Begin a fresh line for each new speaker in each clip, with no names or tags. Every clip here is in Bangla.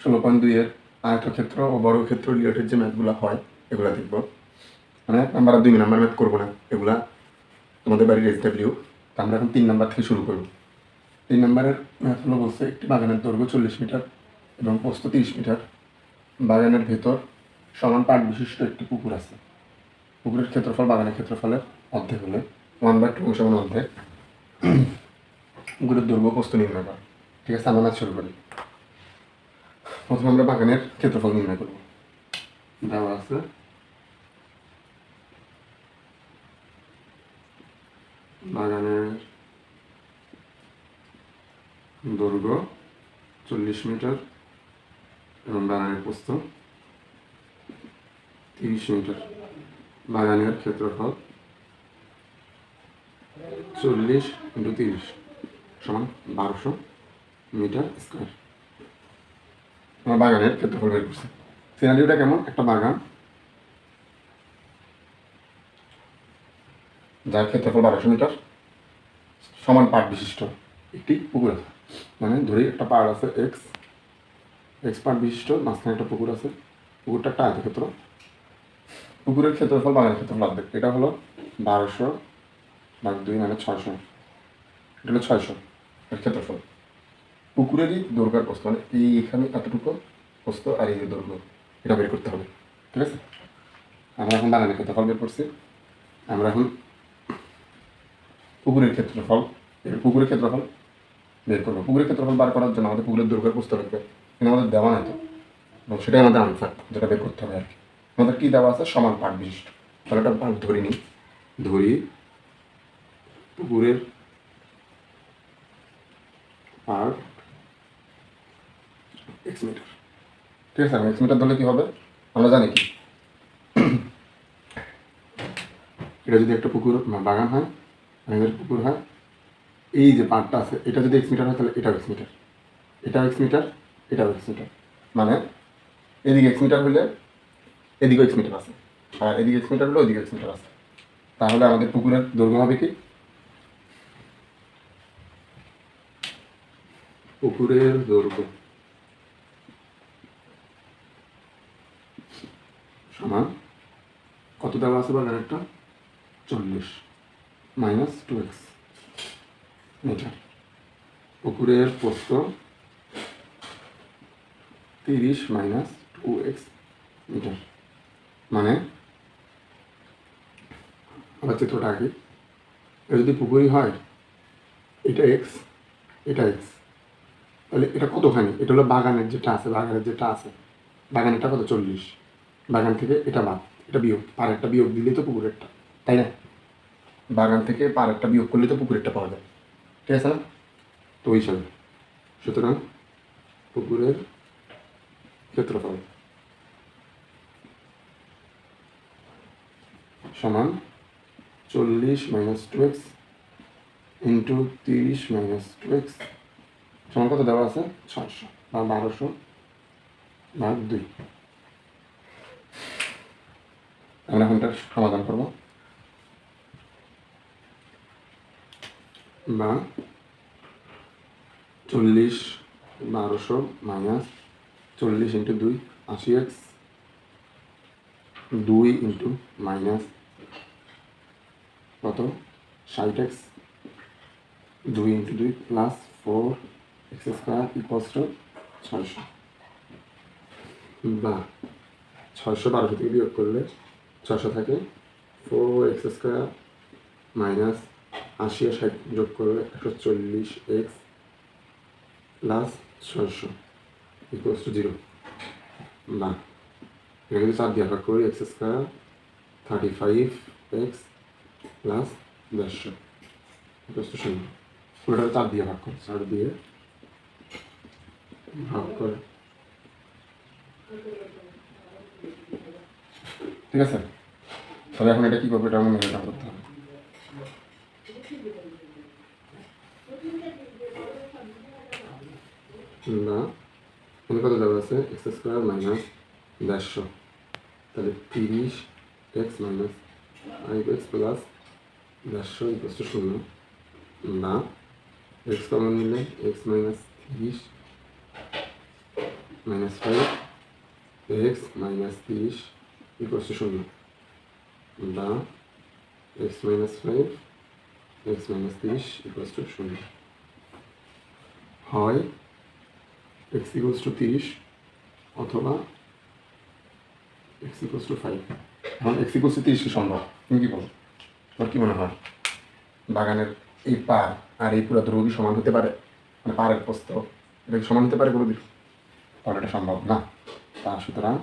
16.2-এর আয়তক্ষেত্র ও বর্গক্ষেত্র রিলেটেড যে ম্যাথগুলো হয় এগুলো দেখব। মানে আমরা 2 নাম্বার ম্যাথ করবো না, এগুলা তোমাদের বাড়ির SW। তো আমরা এখন 3 নাম্বার থেকে শুরু করব। 3 নাম্বারের ম্যাথ হলো বলছে একটি বাগানের দৈর্ঘ্য 40 মিটার এবং প্রস্থ 30 মিটার। বাগানের ভেতর সমান পাট বিশিষ্ট একটি পুকুর আছে। পুকুরের ক্ষেত্রফল বাগানের ক্ষেত্রফলের অর্ধেক হলে 1/2 সমান অর্ধেক। পুকুরের দৈর্ঘ্য প্রস্থ নির্ণয় করা। ঠিক আছে, আমরা ম্যাথ শুরু করি। প্রথমে আমরা বাগানের ক্ষেত্রফল নির্ণয় করব। দেওয়া আছে বাগানের দৈর্ঘ্য 40 মিটার এবং বাগানের প্রস্থ 30 মিটার। বাগানের ক্ষেত্রফল 40 × 30 সমান 1200 মিটার স্কোয়ার। আমরা বাগানের ক্ষেত্রফল বের করছি। সিনারিওটা কেমন? একটা বাগান যার ক্ষেত্রফল 1200 মিটার, সমান পাট বিশিষ্ট একটি পুকুর আছে। মানে ধরি একটা পাড় আছে এক্স পাট বিশিষ্ট, মাঝখানে একটা পুকুর আছে। পুকুরটা একটা আয়তক্ষেত্র। পুকুরের ক্ষেত্রফল বাগানের ক্ষেত্রফল অর্ধেক। এটা হলো 1200/2 মানে 600। এটা হলো 600 এর ক্ষেত্রফল। পুকুরেরই দৈর্ঘ্য প্রস্থ, মানে এইখানে এতটুকু প্রস্থ আর এই যে দৈর্ঘ্য, এটা বের করতে হবে। ঠিক আছে, আমরা এখন বাগানের ক্ষেত্রফল বের করছি। আমরা এখন পুকুরের ক্ষেত্রফল বের করবো। পুকুরের ক্ষেত্রফল বার করার জন্য আমাদের পুকুরের দৈর্ঘ্যের প্রস্থ লাগবে, কিন্তু আমাদের দেওয়া নাই তো, এবং সেটাই আমাদের আনসার, যেটা বের করতে হবে আর কি। আমাদের কী দেওয়া আছে? সমান পাট বিশিষ্ট। তাহলে একটা পাট ধরি পুকুরের পাট x মিটার। ঠিক আছে, x মিটার ধরলে কী হবে আমরা জানি কি, এটা যদি একটা পুকুর বাগান হয়, পুকুর হয়, এই যে পাটটা আছে এটা যদি x মিটার হয় তাহলে এটাও x মিটার, এটাও x মিটার, এটাও x মিটার। মানে এদিকে x মিটার হলে এদিকে x মিটার আছে, আর এদিকে x মিটার হলে ওইদিকে x মিটার আছে। তাহলে আমাদের পুকুরের দৈর্ঘ্য হবে কি? পুকুরের দৈর্ঘ্য সমান কত দেওয়া আছে বাগানেরটা? 40 - 2x মিটার। পুকুরের প্রস্থ 30 - 2x মিটার। মানে আবার চিত্রটা আগে, এটা যদি পুকুরই হয়, এটা x, এটা x, তাহলে এটা কতখানি? এটা হলো বাগানের যেটা আছে, বাগানেরটা কত? 40। বাগান থেকে এটা বাদ, এটা বিয়োগ, পাড়েরটা বিয়োগ দিলেই তো পুকুরেরটা, তাই না? বাগান থেকে পাড়েরটা বিয়োগ করলে তো পুকুরেরটা পাওয়া যায়। ঠিক আছে না? তো ওই হিসাবে, সুতরাং পুকুরের ক্ষেত্রফল সমান 40 - 2x × 30 - 2x সমান কত দেওয়া আছে? 600 বা 1200/2। আমরা এখনটার সমাধান করব। বা 40 1200 - 40 × 2 80x, 2 × মাইনাস কত? 60x, 2 × 2 plus 4x² = 600। বা 600 1200 থেকে বিয়োগ করলে 600 থাকে, 4x² মাইনাস 80 আর 60 যোগ করলে 140x প্লাস 600 = 0। বা এখানে যদি 4 দিয়ে ভাগ করি, x² 35x প্লাস 150 = 0। পুরোটা 4 দিয়ে ভাগ করে, 4 দিয়ে ভাগ করে। ঠিক আছে, তাহলে এখন এটা কী করবো? এটা মনে এটা করতে হবে। না, এখানে কত দেওয়া আছে? x² - 150, তাহলে 30x - 5x প্লাস 150 = 0। না, x কমন নিলে x - 30 minus 5 x minus 30 equals to 0 বা x minus 5 x minus 30 equals to 0 হয় এক্স ইকুয়ালস টু 30 অথবা এক্স ইকুয়ালস টু 5। এখন এক্স ইকুয়ালস টু 30 কি সম্ভব? তুমি কি বলো? তোমার কি মনে হয় বাগানের এই পার আর এই পুরো দৈর্ঘ্য কি সমান হতে পারে? মানে পাড়ের প্রস্থ এটা কি সমান হতে পারে কোনোদিন? তাহলে এটা সম্ভব না। তা সুতরাং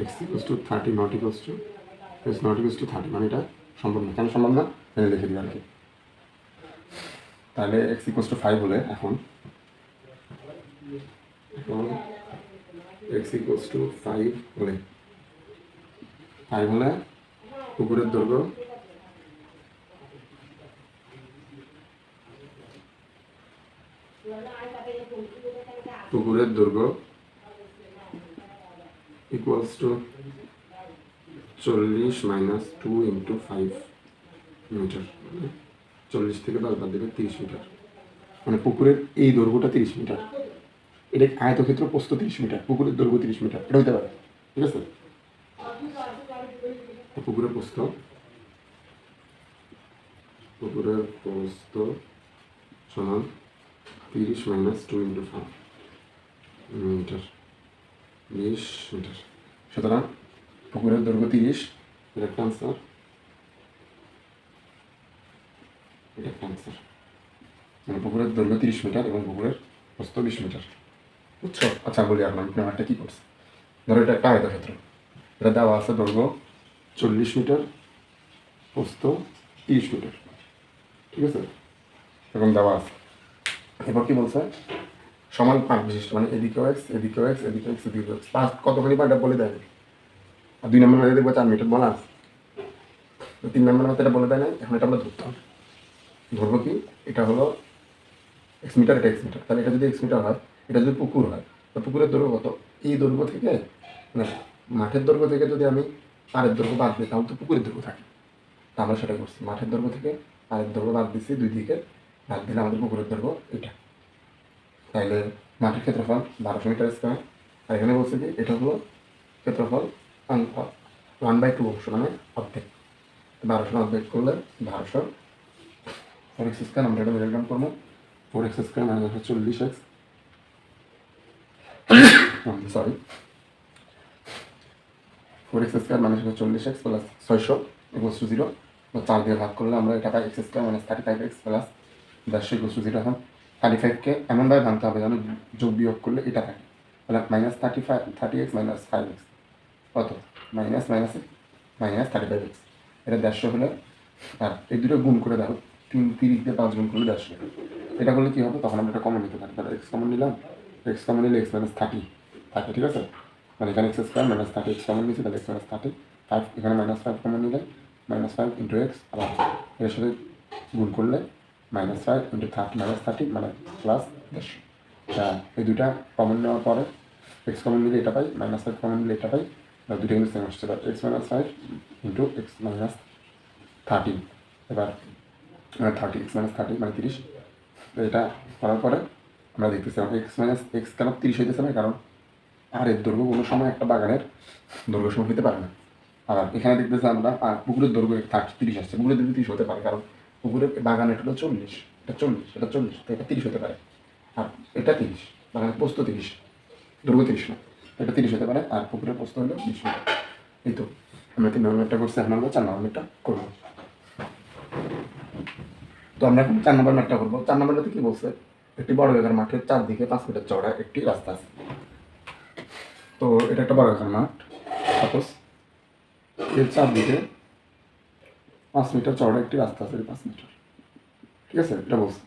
x equals to 30 not equals to x not equals to 30, মানে এটা সম্ভব না। কেন সম্ভব না? এখানে লিখে দিই আর কি। তাহলে এক্স ইকুয়ালস টু 5 হলে এখন এক্স ইকুয়ালস টু 5 হলে পুকুরের দৈর্ঘ্য equals to 40 minus 2 into 5 metre, 40 থেকে 10 বাদ দিলে 30 মিটার। মানে পুকুরের এই দৈর্ঘ্যটা 30 মিটার, এটা আয়তক্ষেত্র প্রস্থ 30 মিটার, পুকুরের দৈর্ঘ্য 30 মিটার, এটা হতে পারে। ঠিক আছে, পুকুরের প্রস্থ সমান 30 মাইনাস 2 ইন্টু 5 মিটার, 20 মিটার। সুতরাং পুকুরের দৈর্ঘ্য 30, এটা একটা আনসার, এটা একটা আনসার। মানে পুকুরের দৈর্ঘ্য 30 মিটার এবং পুকুরের প্রস্থ 20 মিটার। বুঝছো? আচ্ছা বলি আপনার একটা কী করছে, ধরো এটা একটা আয়তক্ষেত্র, এটা দেওয়া আছে দৈর্ঘ্য 40 মিটার, প্রস্থ 30 মিটার। ঠিক আছে, এরকম দেওয়া আছে। এবার কি বলছে, সমান পার্ট বিশিষ্ট, মানে এদিকেও এক্স এদিকেও এক্স এদিকে এক্স এদিকে এক্স, পাঁচ কতখানি পার্টটা বলে দেয়। আর 2 নম্বর দেখবো 4 মিটার বলা আছে, 3 নম্বর মতো এটা বলে দেয় না। এখন এটা আমরা ধরতে হবে, ধরবো কি, এটা হলো এক্স মিটার, এটা এক্স মিটার। তাহলে এটা যদি এক্স মিটার হয়, এটা যদি পুকুর হয়, তো পুকুরের দৈর্ঘ্য কত? এই দৈর্ঘ্য থেকে, মানে মাঠের দৈর্ঘ্য থেকে যদি আমি পাড়ের দৈর্ঘ্য বাদ দিই, তাহলে তো পুকুরের দৈর্ঘ্য থাকে। তা আমরা সেটা করছি, মাঠের দৈর্ঘ্য থেকে পাড়ের দৈর্ঘ্য বাদ দিচ্ছি, দুই দিকে বাদ দিলে আমাদের পুকুরের দৈর্ঘ্য এটা। তাইলে মাঠের ক্ষেত্রফল 1200 মিটার স্কোয়ার, আর এখানে বলছে কি এটা হলো ক্ষেত্রফল 1/2 অংশ, মানে অর্ধেক। 1200 অর্ধেক করলে 1200 4 এক্স স্কোয়ার, আমরা এটা মিলিগ্রাম করবো। 4 এক্স স্কোয়ার মানে 40 এক্স, সরি 4 এক্স স্কোয়ার মানে 40 এক্স প্লাস 600 ইকুয়ালস টু 0। 4 দিয়ে ভাগ করলে আমরা এটা পাই x square minus 35 x plus 150 equals to 0। এখন 35কে এমনভাবে ভাঙতে হবে যেন যোগ বিয়োগ করলে এটা থাকে, তাহলে মাইনাস 30 এক্স মাইনাস 5 এক্স কত, মাইনাস 35 এক্স, এটা 150 হলে, আর এই দুটো গুণ করে দেখো, 30 দিয়ে 5 গুণ করলে 150। এটা করলে কী হবে, তখন আমরা এটা কমন নিতে পারি। তাহলে এক্স কমন নিলাম, এক্স কমন নিলে এক্স মাইনাস 30 থাকে। ঠিক আছে, মানে এখানে x square minus 30 x common নিচ্ছে, তাহলে এক্স মাইনাস 30 5, এখানে মাইনাস 5 কমন নিলে মাইনাস 5 ইন্টু এক্স, আবার এর সাথে গুণ করলে মাইনাস 5 ইন্টু 30 মাইনাস 30 মানে প্লাস 150। এই দুইটা কমন নেওয়ার পরে এক্স কমন নিলে এটা পাই, মাইনাস 5 কমন নিলে এটা পাই, দুটো কিন্তু সেম আসছে। এবার x minus 5 into x minus 30, এবার 30 এক্স মাইনাস 30 মানে 30। এটা করার পরে আমরা দেখতেছি এক্স মাইনাস এক্স কেন 30 হইতেছে না, কারণ আর এর দৈর্ঘ্য কোনো সময় একটা বাগানের দৈর্ঘ্য সময় হতে পারে না। আবার এখানে দেখতেছি আমরা আর পুকুরের দৈর্ঘ্য 30 আসছে, পুকুরের দৈর্ঘ্য 30 হতে পারে, কারণ পুকুরের বাগানের হলো 40, এটা 40, এটা 40, তো এটা 30 হতে পারে। আর এটা 30, বাগানের প্রস্থ 30, দৈর্ঘ্য 30 না, এটা 30 হতে পারে। আর পুকুরের প্রস্থ হলো 20 মিটার। এই তো আমরা 3 নম্বরটা করছি, এখন আমরা 4 নম্বরটা করবো। তো আমরা এখন 4 নম্বর ম্যাটটা করবো। 4 নম্বরটাতে কি বলছে, একটি বর্গাকার মাঠের চারদিকে 5 মিটার চওড়া একটি রাস্তা আছে। তো এটা একটা বর্গাকার মাঠ, সাপোজ এর চারদিকে 5 মিটার চওড়া একটি রাস্তা আছে, 5 মিটার। ঠিক আছে, এটা বলছে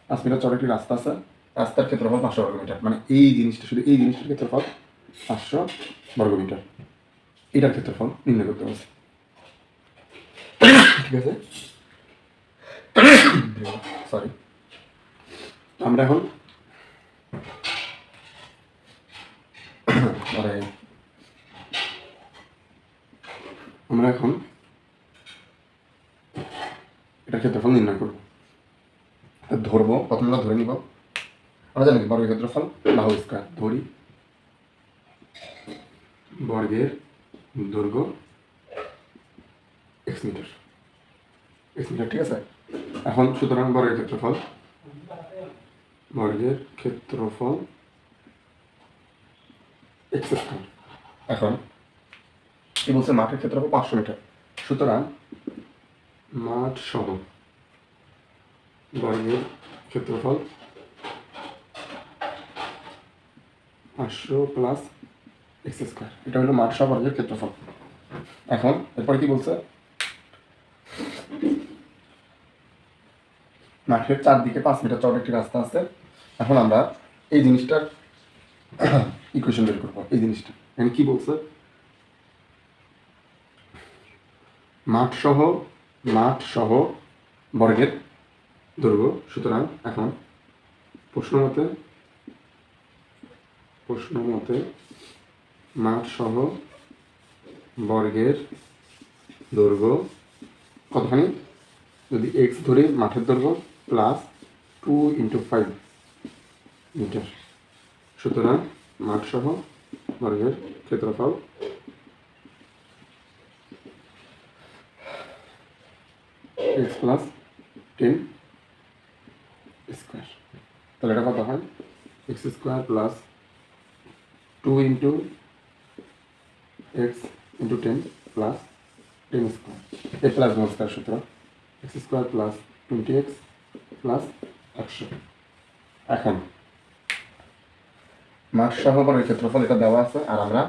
5 মিটার চওড়া একটি রাস্তা আছে, রাস্তার ক্ষেত্রফল 500 বর্গমিটার, মানে এই জিনিসটা, শুধু এই জিনিসটার ক্ষেত্রফল 500 বর্গমিটার, এটার ক্ষেত্রফল নির্ণয় করতে বলছে। ঠিক আছে, সরি, আমরা এখন এটার ক্ষেত্রফল নির্ণয় করবো। ধরবো, প্রথমে আমরা ধরে নিব আমরা জানি বর্গের ক্ষেত্রফল বাহু স্কয়ার, ধরি বর্গের দৈর্ঘ্য এক্স মিটার, ঠিক আছে। এখন সুতরাং বর্গের ক্ষেত্রফল এক্স স্কয়ার। এখন কি বলছে, মাঠের ক্ষেত্রফল 500 মিটার, সুতরাং মাঠ সহ বর্গের ক্ষেত্রফল 500 প্লাস এক্স স্কয়ার, এটা হলো মাঠ সহ বর্গের ক্ষেত্রফল। এখন এরপরে কি বলছে, মাঠের চারদিকে 5 মিটার চওড়া একটি রাস্তা আছে। এখন আমরা এই জিনিসটার ইকুয়েশন বের করবো। এই জিনিসটা এখানে কি বলছে, মাঠ সহ বর্গের দৈর্ঘ্য। সুতরাং এখন প্রশ্ন মতে মাঠ সহ বর্গের দৈর্ঘ্য কতখানি, যদি এক্স ধরে মাঠের দৈর্ঘ্য প্লাস 2 × 5 মিটার, সুতরাং মাঠ সহ বর্গের ক্ষেত্রফল এক্স প্লাস 10 স্কোয়ার। তাহলে এটা কত হয়, x square plus 2 × x × 10 plus 10 square, a plus b square সূত্র, x square plus 20x plus 100। এখন মাঠ সহ বর্গের ক্ষেত্রফল এটা দেওয়া আছে, আর আমরা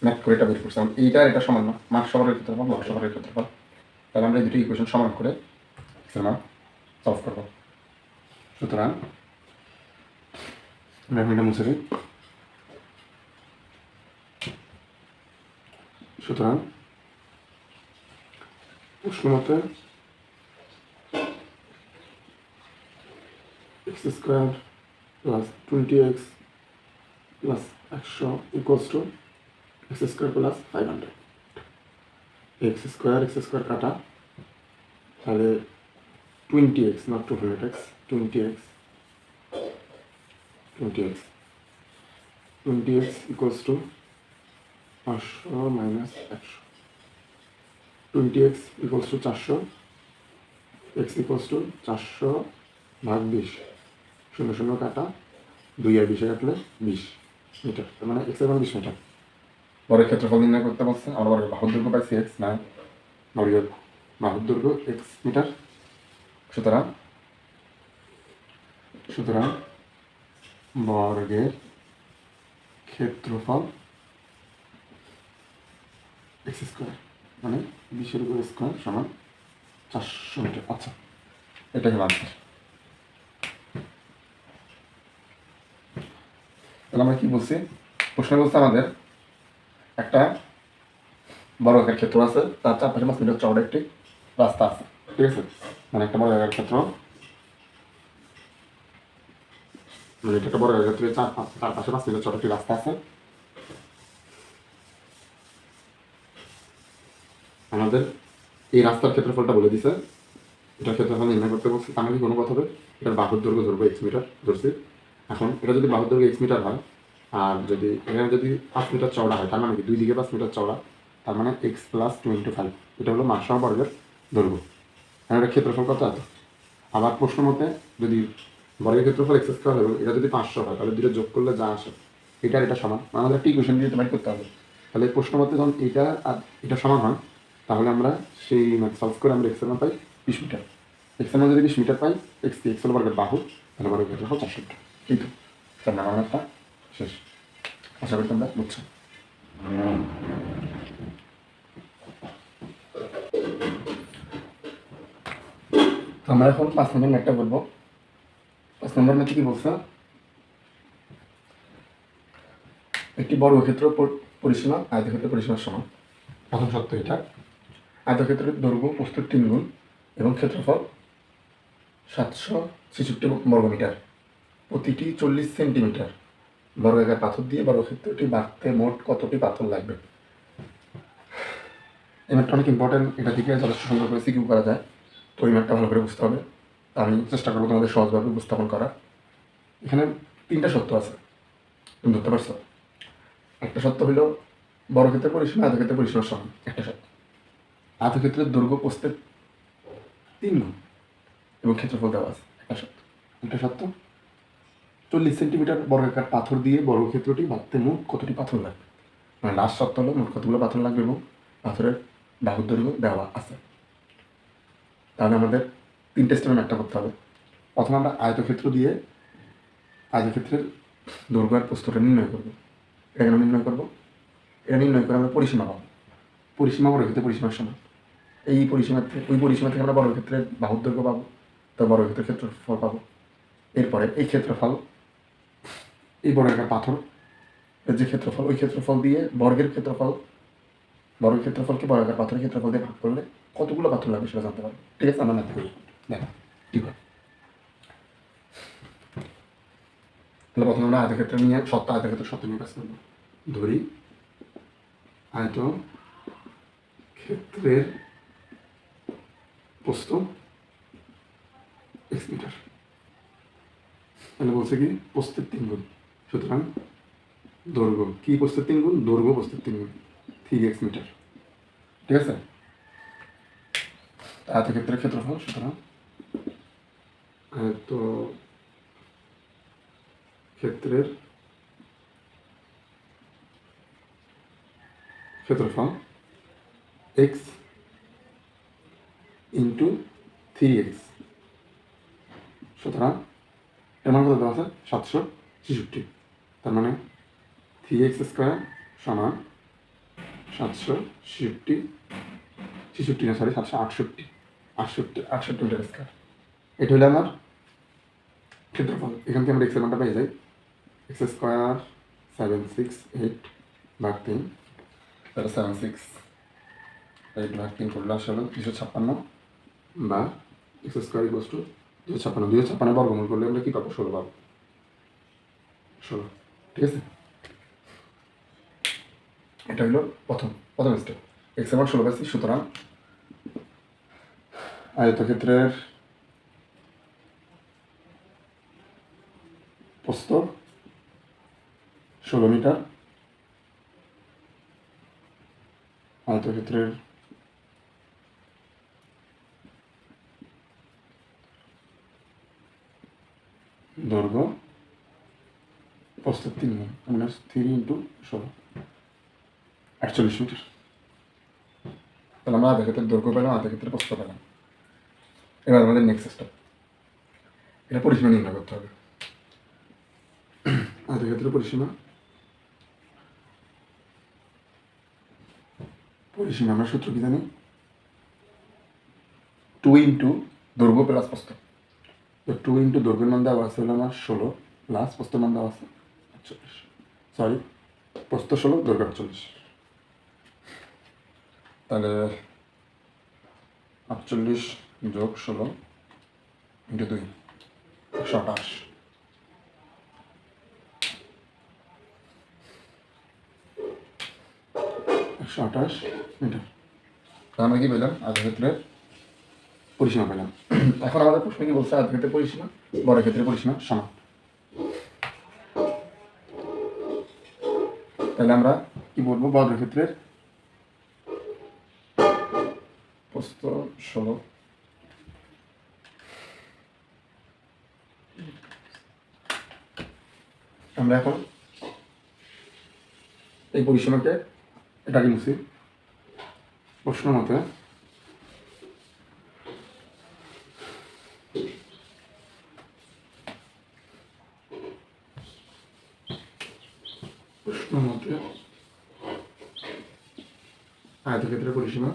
ম্যাথ করে এটা বের করছিলাম, এটা সমান না, মাঠ সহ বর্গের ক্ষেত্রফল বর্গ সহ বর্গের ক্ষেত্রফল। তাহলে আমরা এই দুটি ইকুয়েশন সমান করে মান সলভ করব। সুতরাং আমরা এটা মুছে দিই। সুতরাং প্রশ্ন মতে x square plus 20x plus 100 equals to x square plus 500। X square কাটা, তাহলে 20x not 200x, 20x equals to 500 minus 100, 20x equals to 400, x equals to 400 ভাগ 20, 0 কাটা 2 আর 20 কাটলে 20 মিটার, মানে x এর মান 20 মিটার। বর্গের ক্ষেত্রফল নির্ণয় করতে বলছে, আমরা বর্গের বাহুর দৈর্ঘ্য পাইছি x, না বর্গের বাহুর দৈর্ঘ্য x মিটার। সুতরাং বর্গের ক্ষেত্রফল এক্স স্কোয়ার মানে 20 এর উপর স্কোয়ার সমান 400 মিটার। আচ্ছা, এটাই হলো আনসার। তাহলে আমরা কি বলছি, প্রশ্ন বলছে আমাদের একটা বর্গাকার ক্ষেত্র আছে, তার চারপাশে 5 মিটার চওড়া একটি রাস্তা আছে, ঠিক আছে। মানে একটা বর্গাকার ক্ষেত্র, মানে এটা একটা বর্গাকার ক্ষেত্রে চারপাশে 5 মিটার চওড়া একটি রাস্তা আছে। আমাদের এই রাস্তার ক্ষেত্রফলটা বলে দিছে, এটার ক্ষেত্রফল নির্ণয় করতে বলছে। তার মানে কোনো কথা হবে, এটার বাহুর দৈর্ঘ্য ধরবো x মিটার ধরছি। এখন এটা যদি বাহুর দৈর্ঘ্য x মিটার হয়, আর যদি এখানে যদি 5 মিটার চওড়া হয়, তার মানে কি দুই দিকে 5 মিটার চওড়া, তার মানে x প্লাস 2 × 5, এটা হলো মাঠ সহ বর্গের দৈর্ঘ্য। এখন এটা ক্ষেত্রফল কত আছে। আবার প্রশ্ন মতে যদি বর্গের ক্ষেত্রফল এক্স স্কোয়ার এবং এটা যদি 500 হয়, তাহলে দুটো যোগ করলে যা আসে এটা সমান, আমাদের একটা ইকুয়েশন দিয়ে বের করতে হবে। তাহলে প্রশ্ন মতে যখন এটা আর এটা সমান হয়, তাহলে আমরা সেই ম্যাথ সলভ করে আমরা এক্সের মান পাই 20 মিটার। এক্সের মান যদি 20 মিটার পাই, এক্স হলো বর্গের বাহু, তাহলে বর্গের ক্ষেত্রফল 400 মিটার। কিন্তু তার নাম আমারটা শেষ। আশা করি তোমরা বুঝছো। তো আমরা এখন 5 নম্বর ম্যাথটা বলবো। 5 নম্বর ম্যাথে কি বলছে, একটি বর্গক্ষেত্র পরিসীমা আয়তক্ষেত্রের পরিসীমার সমান। প্রথম শর্ত এটা, আয়তক্ষেত্রের দৈর্ঘ্য 3 গুণ এবং ক্ষেত্রফল 766 বর্গমিটার, প্রতিটি 40 সেন্টিমিটার বর্গাকার পাথর দিয়ে বর্গক্ষেত্রটি বাঁধতে মোট কতটি পাথর লাগবে। এই ম্যাথটা অনেক ইম্পর্টেন্ট, এটা থেকে যথেষ্ট সুন্দর করে সিকিউ করা যায়। তো এই ম্যাথটা ভালো করে বুঝতে হবে, আমি চেষ্টা করবো তোমাদের সহজভাবে উপস্থাপন করার। এখানে তিনটা সত্য আছে, তুমি ধরতে পারছো? একটা সত্য হইল বর্গক্ষেত্রের পরিসীমা আয়তক্ষেত্রের পরিসীমার সমান, একটা সত্য। আয়তক্ষেত্রের দৈর্ঘ্য প্রস্থের 3 গুণ এবং ক্ষেত্রফল দেওয়া আছে, একটা সত্য। একটা সত্য 40 সেন্টিমিটার বর্গাকার পাথর দিয়ে বর্গক্ষেত্রটি বাঁধতে মোট কতটি পাথর লাগবে? মানে লাস্ট সত্য হলো মোট কতগুলো পাথর লাগবে এবং পাথরের বাহুর দৈর্ঘ্য দেওয়া আছে। তাহলে আমাদের 3টে স্টেপে একটা করতে হবে। প্রথমে আমরা আয়তক্ষেত্রের দৈর্ঘ্য আর প্রস্থটা নির্ণয় করবো। এটা কেন নির্ণয় করবো? এটা নির্ণয় করে আমরা পরিসীমা পাবো। পরিসীমা বর্গক্ষেত্রের পরিসীমার সমান। এই পরিসীমা থেকে ওই পরিসীমা থেকে আমরা বর্গক্ষেত্রের বাহুর দৈর্ঘ্য পাবো, তো বর্গক্ষেত্রের ক্ষেত্রফল পাবো। এরপরে এই ক্ষেত্রফল, এই বর্গাকার পাথর যে ক্ষেত্রফল, ওই ক্ষেত্রফল দিয়ে বর্গের ক্ষেত্রফলকে বর্গাকার পাথরের ক্ষেত্রফল দিয়ে ভাগ করলে কতগুলো পাথর লাগবে সেটা জানতে পারবো। ঠিক আছে, আমরা ম্যাথ করি, দেখো ঠিক হয়। তাহলে প্রথমে আমরা আয়তক্ষেত্র নিয়ে সত্য নিয়ে কাজ করবো। ধরি আয়তক্ষেত্রের প্রস্থ x মিটার। তাহলে বলছে কি প্রস্থের 3 গুণ, সুতরাং দৈর্ঘ্য কি প্রস্থের 3 গুণ, দৈর্ঘ্য প্রস্থের 3 গুণ, 3x মিটার। ঠিক আছে, আয়তক্ষেত্রের ক্ষেত্রফল, সুতরাং আয়তক্ষেত্রের ক্ষেত্রফল x ইন্টু 3x, সুতরাং এর মান কত দেওয়া আছে? 766। তার মানে 3x স্কোয়ার সমান 768 মিটার স্কোয়ার। এটা হলো আমার ক্ষেত্রফল। এখান থেকে আমরা এক্সের মানটা পেয়ে যাই, x স্কোয়ার 768 ভাগ 3, তাহলে 768 ভাগ 3 করলে আসলে 256, বা x স্কোয়ার ইকুয়ালস টু 256 বর্গমূল করলে আমরা কী পাবো? 16 পাবো, 16। ঠিক আছে, এটা হলো প্রথম স্টেপ। x এর মান 16 পাচ্ছি, সুতরাং আয়তক্ষেত্রের প্রস্থ 16 মিটার, আয়তক্ষেত্রের দৈর্ঘ্য প্রস্থের 3 গুণ, মানে 3 ইন্টু 16, 48 মিটার। তাহলে আমরা আয়তক্ষেত্রের দৈর্ঘ্য পেলাম, আয়তক্ষেত্রের প্রস্থ পেলাম। এবার আমাদের নেক্সট স্টেপ, এটা পরিসীমা নির্ণয় করতে হবে। আয়তক্ষেত্রের পরিসীমা আমরা সূত্র কি জানি? 2 ইন্টু দৈর্ঘ্য প্লাস প্রস্থ। তো 2 ইন্টু দৈর্ঘ্যের মান দেওয়া আছে হলো আমার 16, প্লাস প্রস্থের মান দেওয়া আছে 48, সরি প্রস্থ 16, দৈর্ঘ্য 48। তাহলে 48 যোগ 16 ইন্টু 2, 128। 128 মিটার। তাহলে আমরা কি পেলাম? আয়তক্ষেত্রের পরিসীমা পেলাম। এখন আমাদের প্রশ্ন কি বলছে? আয়তক্ষেত্রের পরিসীমা বর্গক্ষেত্রের পরিসীমা সমান। তাহলে আমরা কি বলবো? বর্গক্ষেত্রের প্রস্থ 16, আমরা এখন এই পরিসীমাকে এটাকে মুছি। প্রশ্ন মতে আয়তক্ষেত্রের পরিসীমা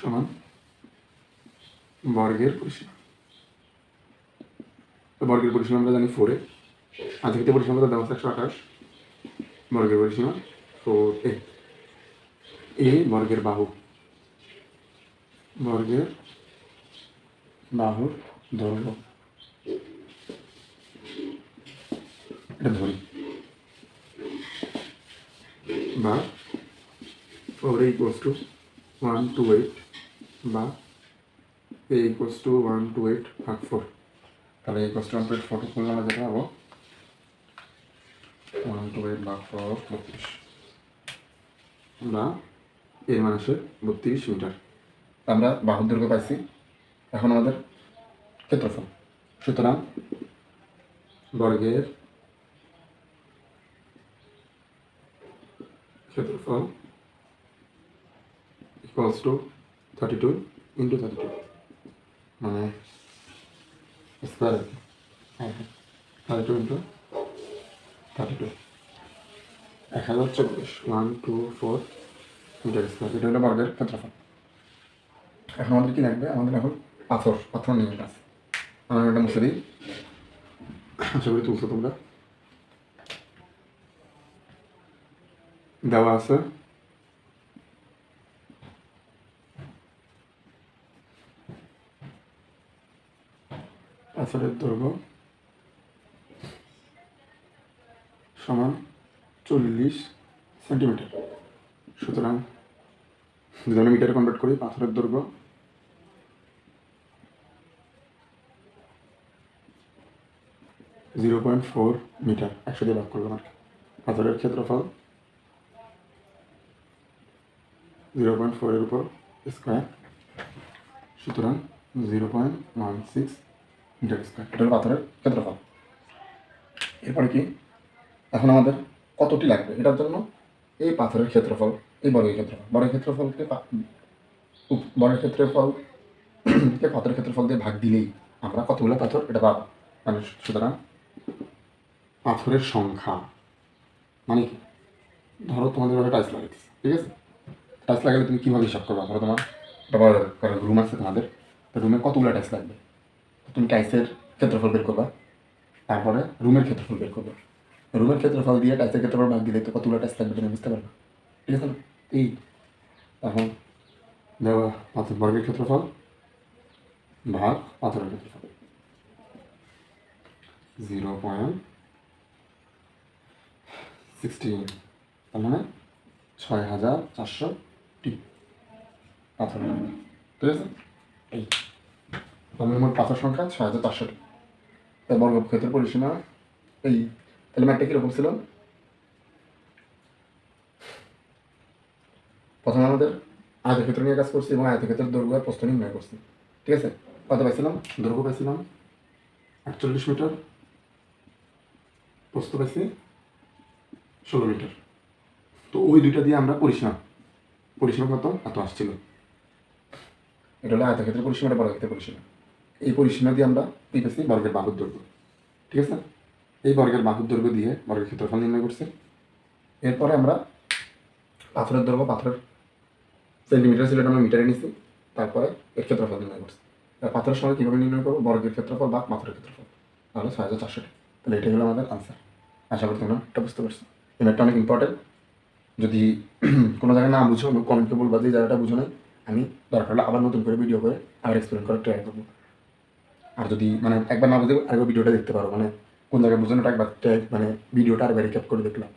সমান বর্গের পরিসীমা। বর্গের পরিসীমা আমরা জানি 4a, আয়তক্ষেত্রের পরিসীমা কত দেওয়া আছে? 128, বর্গের পরিসীমা 4a। বর্গের বাহুর দৈর্ঘ্য, এটা ধরি, বা 4a = 128, বা এ ইকুয়ালস টু 128 ভাগ 4। তাহলে ইকুয়ালস টু 128 4 করলে আমরা যেটা পাবো 128 ভাগ 4 32। আমরা এর মান আসে 32 মিটার। আমরা বাহুর দৈর্ঘ্য পাইছি, এখন আমাদের ক্ষেত্রফল। সুতরাং বর্গের ক্ষেত্রফল ইকুয়ালস টু 32 ইন্টু 32, মানে স্কোয়ার 32 ইন্টু 32 1040 124 মিটার স্কোয়ার। এটা হলো বর্গের ক্ষেত্রফল। এখন আমাদের কি লাগবে? আমাদের এখন পাথর নিয়ে আছে। আমরা এটা মুছে দিই, আশা করি তুলছো তোমরা। দেওয়া আছে পাথরের দৈর্ঘ্য সমান 40 সেন্টিমিটার। সুতরাং যদি আমরা মিটারে কনভার্ট করি, পাথরের দৈর্ঘ্য 0.4 মিটার। 100 দিয়ে ভাগ করলাম আর কি। পাথরের ক্ষেত্রফল 0.4 এর উপর স্কোয়ার, সুতরাং 0.16 মিটার স্কোয়ার। এটা হলো পাথরের ক্ষেত্রফল। এরপরে কি, এখন আমাদের কতটি লাগবে এটার জন্য? এই পাথরের ক্ষেত্রফল, এই বর্গের ক্ষেত্রফলকে পাথরের ক্ষেত্রফল দিয়ে ভাগ দিলেই আমরা কতগুলো পাথর এটা পাবো। মানে সুতরাং পাথরের সংখ্যা মানে কি, ধরো তোমাদের ঘরে টাইলস লাগাইতেছে, ঠিক আছে? টাইলস লাগালে তুমি কীভাবে হিসাব করবা? ধরো তোমার একটা বড় রুম আছে তোমাদের, তো রুমে কতগুলো টাইলস লাগবে, তুমি টাইলসের ক্ষেত্রফল বের করবা, তারপরে রুমের ক্ষেত্রফল বের করবা। রুমের ক্ষেত্রফল দিয়ে টাইলসের ক্ষেত্রফল ভাগ দিলে তো কতগুলো টাইলস লাগবে তুমি বুঝতে পারবে, ঠিক আছে না? এই এখন দেওয়া পাথর বর্গের ক্ষেত্রফল ভাগ পাথরের ক্ষেত্রফল 0.16, তার মানে 6400টি পাথর লাগবে, ঠিক আছে? এই মোট পাথর সংখ্যা 6400টি। তাই বর্গক্ষেত্রের পরিসীমা এই। তাহলে ম্যাটটা কীরকম ছিল? প্রথমে আমাদের আয়তক্ষেত্র নিয়ে কাজ করছি এবং আয়তক্ষেত্রের দৈর্ঘ্য আর প্রস্থ নির্ণয় করছি, ঠিক আছে? কত পাইছিলাম? দৈর্ঘ্য পাইছিলাম 48 মিটার, প্রস্থ পাইছি 16 মিটার। তো ওই দুইটা দিয়ে আমরা পরিসীমা কত এত আসছিল। এটা হলো আয়তক্ষেত্রের পরিসীমা, এটা বর্গক্ষেত্রের পরিসীমা। এই পরিসীমা দিয়ে আমরা পেয়েছি বর্গের বাহুর দৈর্ঘ্য, ঠিক আছে? এই বর্গের বাহুর দৈর্ঘ্য দিয়ে বর্গের ক্ষেত্রফল নির্ণয় করছি। এরপরে আমরা পাথরের দৈর্ঘ্য, পাথরের সেন্টিমিটার ছিল, এটা আমরা মিটারে নিচ্ছি, তারপরে এর ক্ষেত্রফল নির্ণয় করছি। পাথরের সঙ্গে কীভাবে নির্ণয় করবো? বর্গের ক্ষেত্রফল বা পাথরের ক্ষেত্রফল, তাহলে 6400টি। তাহলে এটাই হলো আমাদের আনসার। আশা করি তোমরা এটা বুঝতে পারছো। এই ম্যাথটা অনেক ইম্পর্টেন্ট। যদি কোনো জায়গায় না বুঝো, কমেন্টে বলবা যে জায়গাটা বুঝো নাই, আমি দরকার হলে আবার নতুন করে ভিডিও করে আবার এক্সপ্লেন করার ট্রাই করবো। আর যদি মানে একবার না বুঝে আরেকবার ভিডিওটা দেখতে পারো, মানে কোন জায়গায় বুঝো না একবার মানে ভিডিওটা আরেকবার রিক্যাপ করে দেখলাম।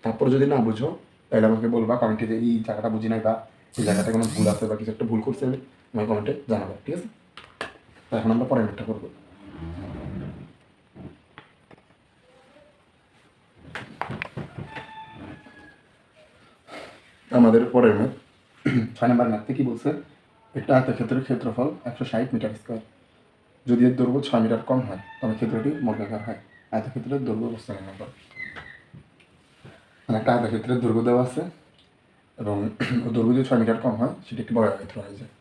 তারপর যদি না বুঝো তাহলে আমাকে বলবা কমেন্টে যে এই জায়গাটা বুঝি নাই বা এই জায়গাটা কোনো ভুল আছে বা কিছু একটা ভুল করছে, আমি কমেন্টে জানাবো, ঠিক আছে? তো এখন আমরা পরের ম্যাথটা করবো। আমাদের পরের ম্যাথ 6 নম্বর ম্যাথে কি বলছে? একটা আয়তক্ষেত্রের ক্ষেত্রফল 160 মিটার স্কোয়ার। যদি এর দৈর্ঘ্য 6 মিটার কম হয় তবে ক্ষেত্রটি বর্গাকার হয়। আয়তক্ষেত্রের দৈর্ঘ্য অবস্থা নির্ণয় করো। মানে একটা আয়তক্ষেত্রের দৈর্ঘ্য দেওয়া আছে এবং দৈর্ঘ্য যদি 6 মিটার কম হয় সেটি একটি বর্গাক্ষেত্র হয়ে যায়।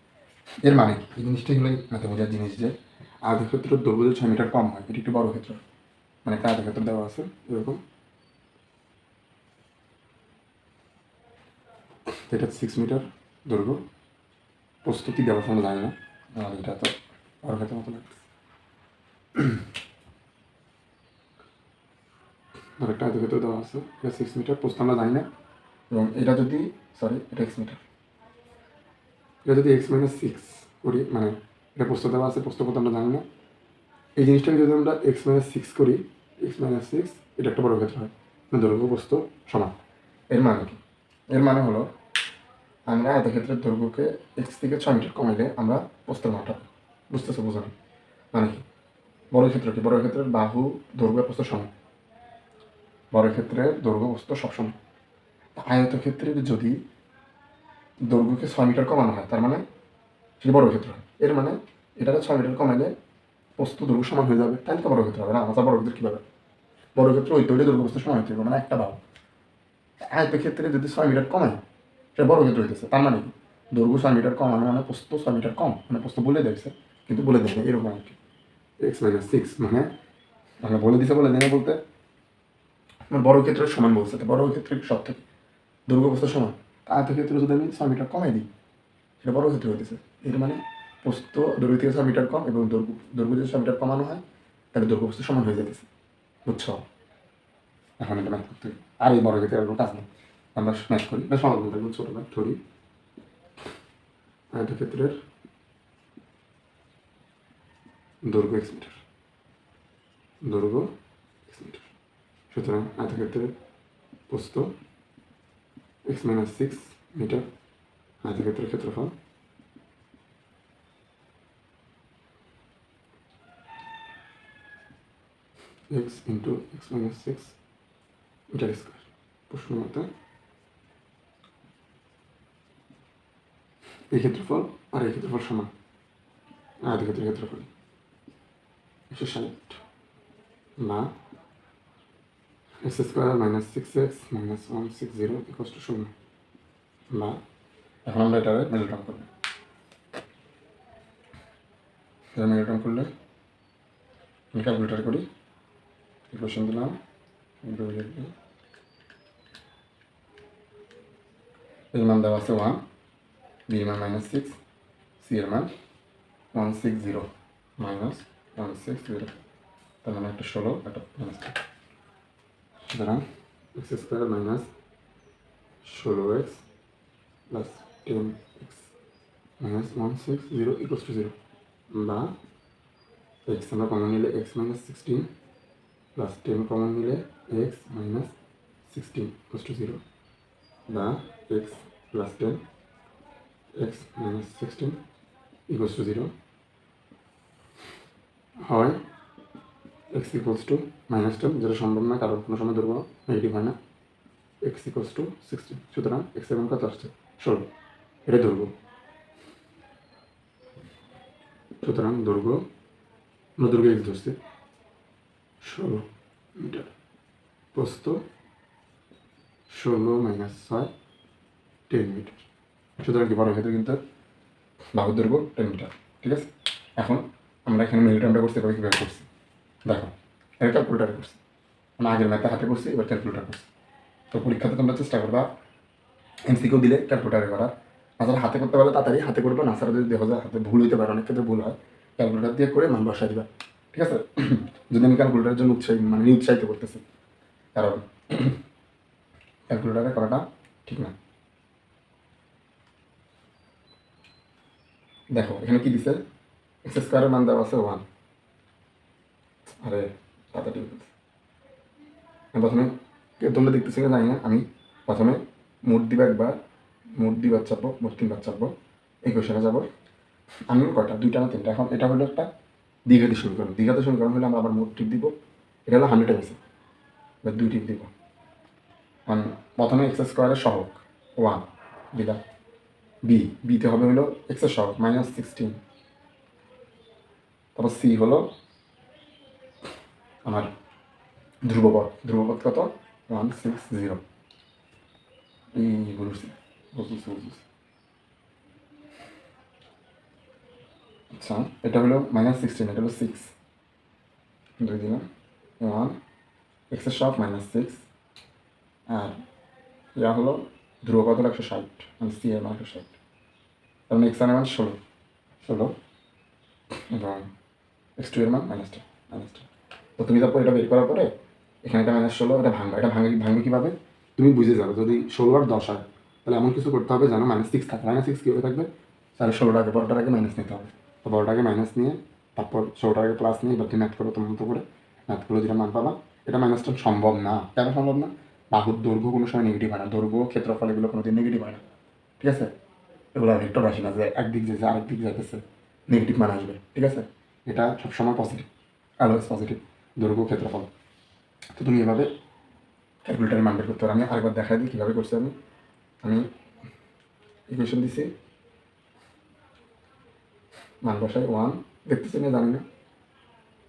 এর মানে কি? এই জিনিসটা হলো ম্যাথে বোঝার জিনিস যে আয়তক্ষেত্রের দৈর্ঘ্য যদি 6 মিটার কম হয় এটি একটি বর্গক্ষেত্র। মানে একটা আয়তক্ষেত্র দেওয়া আছে এরকম, এটা 6 মিটার দৈর্ঘ্য, প্রস্তুতি দেওয়া আমরা জানি না, এটা তো বর্গক্ষেত্রের মতো লাগছে। একটা আয়তক্ষেত্র দেওয়া আছে, এটা 6 মিটার, প্রস্থ আমরা জানি না, এবং এটা যদি এটা x মিটার, এটা যদি x-6 করি, মানে এটা প্রস্থ দেওয়া আছে, প্রস্থ কত আমরা জানি না, এই জিনিসটাকে যদি আমরা x-6 করি, x-6 এটা একটা বর্গক্ষেত্র হয়, দৈর্ঘ্য প্রস্থ সমান। এর মানে কি? এর মানে হলো আমরা আয়তক্ষেত্রের দৈর্ঘ্যকে x থেকে 6 মিটার কমাইলে আমরা প্রস্থের মানটা পাই। বুঝতেছো? বোঝো না মানে কি? বর্গক্ষেত্র কি? বর্গক্ষেত্রের বাহু দৈর্ঘ্য প্রস্থ সমান। বর্গক্ষেত্রের দৈর্ঘ্য প্রস্থ সবসময়। আয়তক্ষেত্রের যদি দৈর্ঘ্যকে 6 মিটার কমানো হয়, তার মানে সেটা বর্গক্ষেত্র হয়। এর মানে এটাকে 6 মিটার কমাইলে প্রস্থ দৈর্ঘ্য সমান হয়ে যাবে, তাহলে তো বর্গক্ষেত্র হবে না। আমার বর্গক্ষেত্র কীভাবে? বর্গক্ষেত্র হইতে হলে দৈর্ঘ্য প্রস্থ সমান হইতে হবে, মানে একটা বাহু। আয়তক্ষেত্রে যদি 6 মিটার কমায় সেটা বর্গক্ষেত্র হইতেছে, তার মানে দৈর্ঘ্য 6 মিটার কমানো মানে প্রস্থ 6 মিটার কম, মানে প্রস্থ বলে দিয়েছে কিন্তু বলে দেয় না, এরকম আর কি। x-6 মানে আমরা বলে দিছে, বলে দেয় না বলতে আমার বর্গক্ষেত্রের সমান বলছে, তো বর্গক্ষেত্রের সব থেকে দৈর্ঘ্য প্রস্থ সমান। আয়তক্ষেত্রে যদি আমি 6 মিটার কমাই দিই সেটা বর্গক্ষেত্র হইতেছে। এর মানে প্রস্থ দৈর্ঘ্য থেকে 6 মিটার কম এবং দৈর্ঘ্য যদি 6 মিটার কমানো হয় তাহলে দৈর্ঘ্য প্রস্থ সমান হয়ে যেতেছে। বুঝছো? এখন এটা ম্যাথ করতে হবে। আর এই বর্গক্ষেত্রের কোনো কাজ নেই, আমরা ম্যাথ করি না, সমাধান করবো। ছোটো ম্যাথ ধরি, আয়তক্ষেত্রের দৈর্ঘ্য x মিটার, দৈর্ঘ্য x মিটার। সুতরাং আয়তক্ষেত্রের প্রস্থ x-6 মিটার, আয়তক্ষেত্রের ক্ষেত্রফল x into x-6 metre square. প্রশ্ন মতে এই ক্ষেত্রফল আর এই ক্ষেত্রফল সমান, আয়তক্ষেত্রের ক্ষেত্রফল 160 বা x square minus 6x minus 160 equal to 0। বা এখন আমরা এটা মেলটন করবো। এটা মেলটন করলে আমি ক্যালকুলেটার করি, ইকুয়েশন দিলাম, এর মান দেওয়া আছে 1, বি এর মান -6, সি এর মান 160 মাইনাস 160, তার মানে একটা 16 একটা -2। সুতরাং x square minus 16x plus 10x minus 160 equal to 0। বা x আমরা কমন নিলে x মাইনাস 16 প্লাস 10 কমন নিলে x মাইনাস 16 ইকুয়াল টু 0। বা x plus 10 x minus 16 equal to 0 হয় x ইকুয়ালস টু -10, যেটা সম্ভব না কারণ কোনো সময় দৈর্ঘ্য নেগেটিভ হয় না। x equals to 16। সুতরাং x এর মান কত আসছে? 16। এটা দৈর্ঘ্য। সুতরাং দৈর্ঘ্য x ধরছে 16 মিটার, প্রস্থ 16 মাইনাস 6 10 মিটার। সুতরাং কি বর্গক্ষেত্রে কিন্তু বাহুর দৈর্ঘ্য 10 মিটার। ঠিক আছে, এখন আমরা এখানে মিলিটারটা করছি, এবার কীভাবে করছি দেখো। এটা ক্যালকুলেটারে করছি, আমরা আগের ম্যাথে হাতে করছি, এবার ক্যালকুলেটার করছি। তো পরীক্ষাতে তোমরা চেষ্টা করবা এমসিকিউ দিলে ক্যালকুলেটারে করার। আসলে হাতে করতে পারলে তাড়াতাড়ি হাতে করবো, না ছাড়া যদি দেখা যায় হাতে ভুল হইতে পারে, অনেক ক্ষেত্রে ভুল হয়, ক্যালকুলেটার দিয়ে করে মান বসাই দিবা। ঠিক আছে, যদি আমি ক্যালকুলেটারের জন্য উৎসাহিত করতেছি, কারণ ক্যালকুলেটারে করাটা ঠিক না। দেখো এখানে কি দিছে, এক্স স্কোয়ারের মান দেওয়া আছে 1। আরে তাড়াতাড়ি প্রথমে তোমরা দেখতেছি না জানি না, আমি প্রথমে মোট দিবা একবার, মোট দিবার চাপবো, মোট 3 বার চাপবো, এই কোয়েশনে যাবো। আমি কয়টা, 2টা না 3টা। এখন এটা হলো একটা দ্বিঘাতী সমীকরণ। দ্বিঘাতী সমীকরণ হলে আমরা আবার মোট টিপ দিব, এটা হলো 100 আছে, এবার 2 টিপ দিব। প্রথমে এক্স স্কোয়ারের সহগ 1 দিলাম, বিতে হবে হলো এক্সের সহগ -16, তারপর সি হলো আমার ধ্রুবপদ কত 160। এই বলছি বুঝছি। আচ্ছা এটা হলো -16, এটা হলো 6, 2 দিলাম 1, এক্সের সহগ -6, আর ইয়া হলো ধ্রুবপদ হলো 160, মানে সি এর মান 160, তার মানে এক্স এর মান 16 এবং x2 এর মান -10। তো তুমি তারপর এটা বের করার পরে এখানে এটা -16, এটা ভাঙবা, এটা ভাঙবে কীভাবে তুমি বুঝে যাবে। যদি 16 আর 10 হয় তাহলে এমন কিছু করতে হবে যেন -6 থাকে। -6 কীভাবে থাকবে, তাহলে 16টাকে বড়টার আগে মাইনাস নিতে হবে। তো বড়টাকে মাইনাস নিয়ে তারপর 16টাকে প্লাস নিয়ে এবার ম্যাথ করো, তোমার মতো করে ম্যাথ করলে যেটা মান পাবা। এটা -10 সম্ভব না। কেন সম্ভব না? বাহুর দৈর্ঘ্য কোনো সময় নেগেটিভ হয় না, দৈর্ঘ্য ক্ষেত্রফল এগুলো কোনোদিন নেগেটিভ হয় না। ঠিক আছে, এগুলো ভেক্টর রাশি না যে একদিক যেছে আরেক দিক যাইতেছে, নেগেটিভ মান আসবে, ঠিক আছে? এটা সবসময় পজিটিভ, অলওয়েজ পজিটিভ, দৈর্ঘ্য ক্ষেত্রফল। তো তুমি এভাবে ক্যালকুলেটারের মান বের করতে পারো। আমি আরেকবার দেখাই দিই কীভাবে করছি। আমি ইকুয়েশন দিছি, মান বসাই 1, দেখতেছি না জানি না,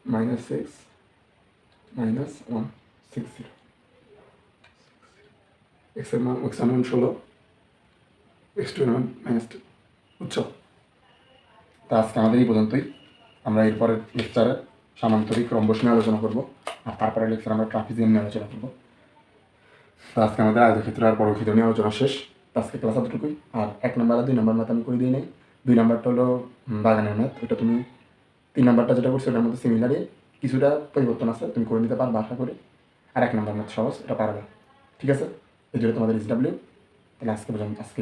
-6 -160, এক্সের মান 16, x2 এর মান -2, বুঝছো? তা আজকে আমাদের এই পর্যন্তই। আমরা এরপরের লেকচারে সামান্তরিক রম্বস নিয়ে আলোচনা করবো, আর তারপরে লেকচার আমরা ট্রাপিজিয়াম নিয়ে আলোচনা করবো। তো আজকে আমাদের আয়তক্ষেত্র আর বর্গক্ষেত্র নিয়ে আলোচনা শেষ। তো আজকে ক্লাস এতটুকুই। আর 1 নম্বর আর 2 নম্বর ম্যাথ আমি করে দিই নাই। 2 নম্বরটা হলো বাগানের ম্যাথ, ওটা তুমি 3 নম্বরটা যেটা করছো ওটার মধ্যে সিমিলারই কিছুটা পরিবর্তন আছে, তুমি করে নিতে পারবে আশা করি। আর 1 নম্বর ম্যাথ সহজ, এটা পারবে, ঠিক আছে? এই জন্য তোমাদের SW। তাহলে আজকে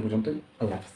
পর্যন্তই। আল্লাহ হাফিজ।